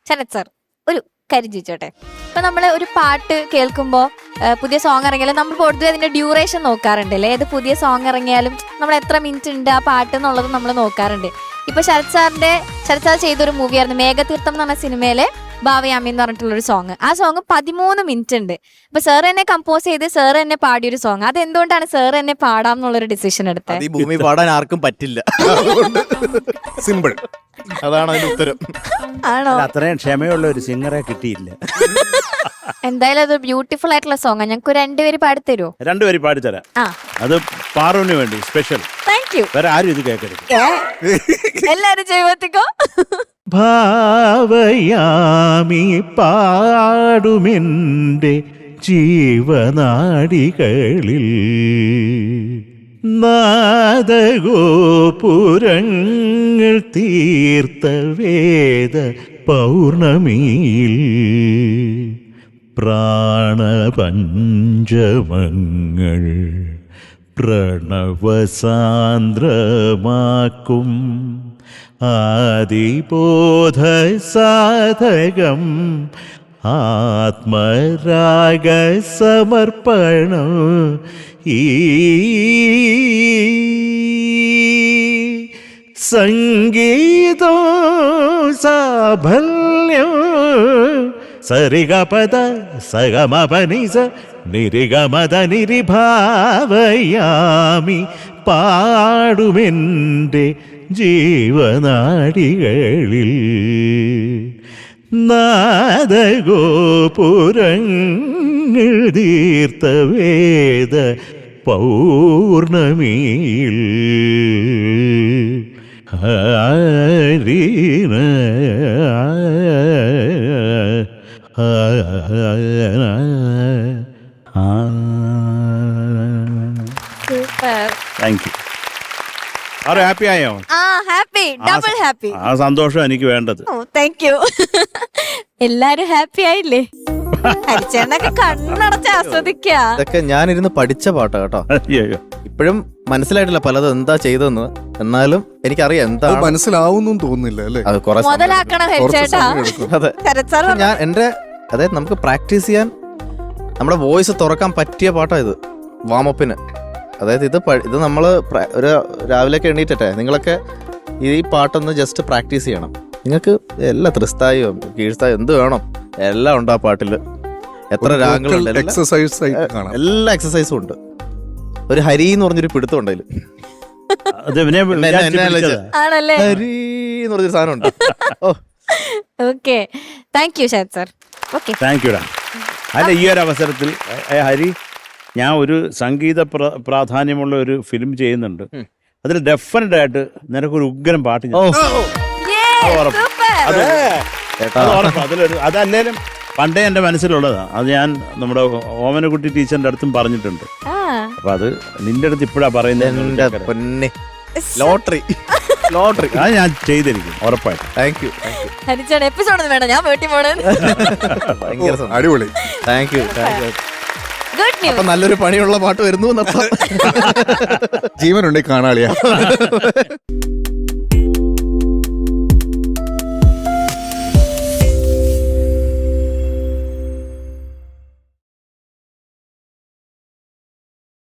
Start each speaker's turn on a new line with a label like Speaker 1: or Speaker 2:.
Speaker 1: Sarath sir ഒരു കാര്യം ചോദിച്ചോട്ടെ, ഇപ്പൊ നമ്മള് ഒരു പാട്ട് കേൾക്കുമ്പോ പുതിയ സോങ് ഇറങ്ങിയാലും നമ്മൾ പൊതുവെ അതിന്റെ ഡ്യൂറേഷൻ നോക്കാറുണ്ടല്ലേ? ഏത് പുതിയ സോങ് ഇറങ്ങിയാലും നമ്മൾ എത്ര മിനിറ്റ് ഉണ്ട് ആ പാട്ട് എന്നുള്ളത് നമ്മൾ നോക്കാറുണ്ട്. ഇപ്പൊ ശരത് സാർ ചെയ്തൊരു മൂവിയായിരുന്നു മേഘതീർത്ഥം എന്ന് പറഞ്ഞ സിനിമയിലെ ഭാവയാമി എന്ന് പറഞ്ഞിട്ടുള്ളൊരു സോങ്. ആ സോങ് 13 മിനിറ്റ് ഉണ്ട്. അപ്പൊ സാർ എന്നെ കമ്പോസ് ചെയ്ത് സാർ എന്നെ പാടിയൊരു സോങ്. അത് എന്തുകൊണ്ടാണ് സാർ എന്നെ പാടാം എന്നുള്ളൊരു ഡിസിഷൻ എടുത്തത്?
Speaker 2: ഈ ഭൂമി പാടാൻ ആർക്കും പറ്റില്ല.
Speaker 3: സിമ്പിൾ,
Speaker 2: അതാണ് അതിന്റെ ഉത്തരം.
Speaker 1: ആണോ?
Speaker 4: അത്രയും ക്ഷമയുള്ള ഒരു സിംഗറെ കിട്ടിയില്ല.
Speaker 1: എന്തായാലും അത് ബ്യൂട്ടിഫുൾ ആയിട്ടുള്ള സോങ്. ഞങ്ങൾക്ക് 2 പേര് പാടിത്തരുമോ?
Speaker 4: 2 പേര് പാടിത്തരാം.
Speaker 1: ആ,
Speaker 4: അത് പാറുവിന് വേണ്ടി സ്പെഷ്യൽ.
Speaker 1: Thank you.
Speaker 4: വേറെ ആരും ഇത് കേൾക്കരുത്.
Speaker 1: എല്ലാരും ജൈവത്തിക്കോ.
Speaker 5: ഭാവയാമി പാടുമെൻ്റെ ജീവനാടികളിൽ നാദഗോപുരങ്ങൾ തീർത്ത വേദ പൗർണമിയിൽ പ്രാണപഞ്ചമങ്ങൾ പ്രണവസാന്ദ്രമാക്കും ആദിബോധ സാധകം ആത്മരാഗ സമർപ്പണം ഈ സംഗീതോ സാഫല്യം സരിഗപദ സഗമപനിസ നിരിഗമദ നിരിഭാവയാമി പാടുമെൻ്റെ ജീവനാടികളിൽ നാദഗോപുരങ്ങൾ തീർത്ത വേദ പൗർണമിയിൽ ഹരിന
Speaker 4: താങ്ക് യു. ആരും ഹാപ്പി ആയോ?
Speaker 1: ആ, ഹാപ്പി, ഡബിൾ ഹാപ്പി.
Speaker 4: ആ സന്തോഷം എനിക്ക് വേണ്ടത്.
Speaker 1: ഓ, താങ്ക് യു. എല്ലാരും ഹാപ്പി ആയില്ലേ? ഹരിച്ചേട്ടനൊക്കെ കണ്ണടച്ച് ആസ്വദിക്ക.
Speaker 2: ഇതൊക്കെ ഞാനിരുന്ന് പഠിച്ച പാട്ടാ കേട്ടോ.
Speaker 4: അയ്യോ.
Speaker 2: ഇപ്പോഴും മനസ്സിലായിട്ടില്ല പലതും എന്താ ചെയ്തെന്ന്. എന്നാലും എനിക്കറിയാം എന്താ
Speaker 3: മനസ്സിലാവുന്നു തോന്നുന്നില്ല അല്ലേ?
Speaker 2: അത് കുറെ
Speaker 1: മുതലാക്കണം ഹരിച്ചേട്ടാ.
Speaker 2: അതെ,
Speaker 1: ശരത് സാർ
Speaker 2: ഞാൻ എന്റെ അതായത് നമുക്ക് പ്രാക്ടീസ് ചെയ്യാൻ നമ്മുടെ വോയിസ് തുറക്കാൻ പറ്റിയ പാട്ടാ ഇത്, വാമപ്പിന്. അതായത് ഇത് നമ്മള് ഒരു രാവിലെയൊക്കെ എണീറ്റട്ടെ നിങ്ങളൊക്കെ ഈ പാട്ടൊന്ന് ജസ്റ്റ് പ്രാക്ടീസ് ചെയ്യണം. നിങ്ങൾക്ക് എല്ലാ ത്രിസ്ഥായോ കീഴ്സ്ഥായോ എന്ത് വേണം എല്ലാം ഉണ്ട് ആ പാട്ടില്. എത്ര രാഗങ്ങളുണ്ട്, എല്ലാ എക്സസൈസും ഉണ്ട്. ഒരു ഹരി എന്ന് പറഞ്ഞൊരു പിടുത്തം ഉണ്ട് അതില്.
Speaker 4: അത് ഇവനെ
Speaker 1: ആണല്ലേ?
Speaker 2: ഹരി എന്ന് പറഞ്ഞൊരു സാധനം ഉണ്ട്. Oh,
Speaker 1: okay, thank you Sarath sir. Okay,
Speaker 4: thank യുടാ. അല്ല, ഈ ഒരു അവസരത്തിൽ ഹരി, ഞാൻ ഒരു സംഗീത പ്രാധാന്യമുള്ള ഒരു ഫിലിം ചെയ്യുന്നുണ്ട്. അതിൽ ഡെഫിനറ്റ് ആയിട്ട് നിനക്കൊരു ഉഗ്രം പാട്ട് അതിലൊരു അതല്ലേലും പണ്ടേ എൻ്റെ മനസ്സിലുള്ളതാണ്. അത് ഞാൻ നമ്മുടെ ഓമനക്കുട്ടി ടീച്ചറിന്റെ അടുത്തും പറഞ്ഞിട്ടുണ്ട്. അപ്പൊ അത് നിന്റെ അടുത്ത് ഇപ്പോഴാ പറയുന്നത്.
Speaker 2: ലോട്ടറി ലോട്ടറി
Speaker 4: അത് ഞാൻ ചെയ്തിരിക്കും ഉറപ്പായിട്ട്.
Speaker 2: Thank you.
Speaker 1: ഹരിച്ചേട്ടൻ എപ്പിസോഡ് വേണം, ഞാൻ വീട്ടിൽ പോണേ.
Speaker 3: അടിപൊളി,
Speaker 2: താങ്ക് യു.
Speaker 1: Good news.
Speaker 2: അപ്പൊ നല്ലൊരു പണിയുള്ള പാട്ട് വരുന്നു.
Speaker 3: ജീവനുണ്ടെങ്കിൽ കാണാളിയാ.